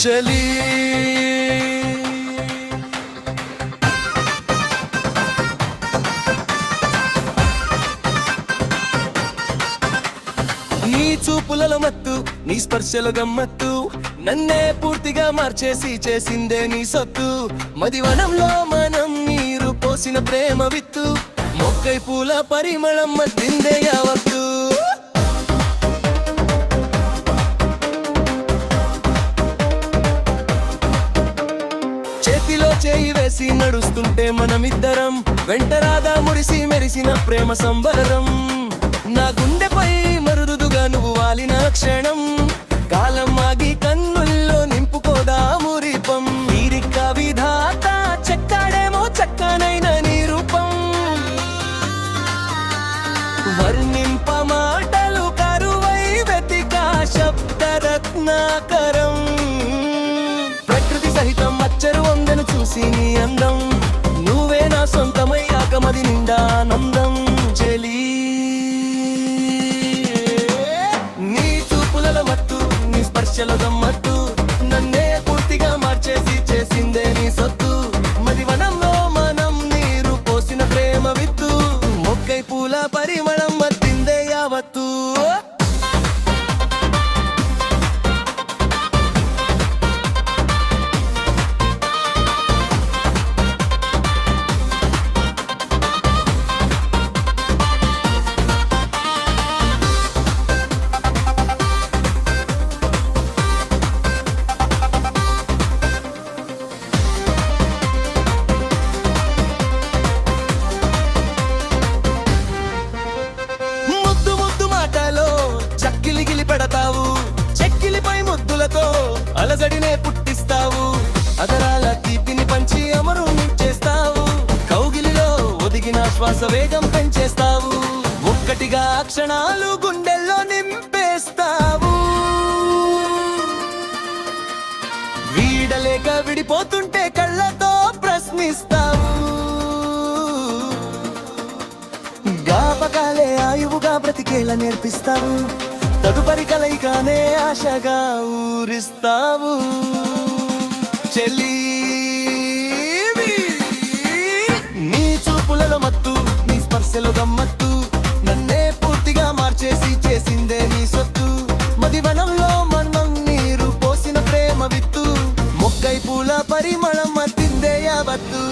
చలి నీ చూపులలో మత్తు, నీ స్పర్శలో గమ్మత్తు, నన్నే పూర్తిగా మార్చేసి చేసిందే నీ సొత్తు. మదివనంలో మనం నీరు పోసిన ప్రేమ విత్తు, మొక్కై పూల పరిమళం మద్దిందే యావత్తు. చేతిలో చేయి వేసి నడుస్తుంటే మనమిద్దరం, వెంటరాదా మురిసి మెరిసిన ప్రేమ సంబరం. నా గుండెపై మరుదుగా నువ్వు వాలిన క్షణం, కాలం ఆగి కన్నుల్లో నింపుకోదా మురిపం. వీరిక విధాత చెక్కాడేమో చక్కనైన నీ రూపం, వర్ణింప మాటలు కరువై వెతికా శబ్దరత్నాకరం. ప్రకృతి సహితం అచ్చరు వందను చూసి నీ అందం, నువ్వే నా సొంతమయ్యాక మది నిండా ఆనందం. చెలి నీ చూపులలో మత్తు, నీ స్పర్శలో గమ్మత్తు, నన్నే పూర్తిగా మార్చేసి చేసిందే నీ సొత్తు. మదివనంలో మనం నీరు పోసిన ప్రేమ విత్తు, మొక్కై పూల పరిమళం మత్తిందే యావత్తు. పెడతావు చెక్కిలిపై ముద్దులతో అలజడినే పుట్టిస్తావు, అదరాల తీపిని పంచి అమరు చేస్తావు. కౌగిలిలో ఒదిగిన శ్వాస వేగం పెంచేస్తావు, ఒక్కటిగా క్షణాలు గుండెల్లో నింపేస్తావు. వీడలేక విడిపోతుంటే కళ్ళతో ప్రశ్నిస్తావు, జ్ఞాపకాలే ఆయువుగా బ్రతికేలా నేర్పిస్తావు. తదుపరి కలయికానే ఆశగా ఊరిస్తావు. చెలి నీ చూపులలో మత్తు, నీ స్పర్శలో గమ్మత్తు, నన్నే పూర్తిగా మార్చేసి చేసిందే నీ సొత్తు. మదివనంలో మనం నీరు పోసిన ప్రేమ విత్తు, మొక్కై పూల పరిమళం మత్తిందే యావత్తు.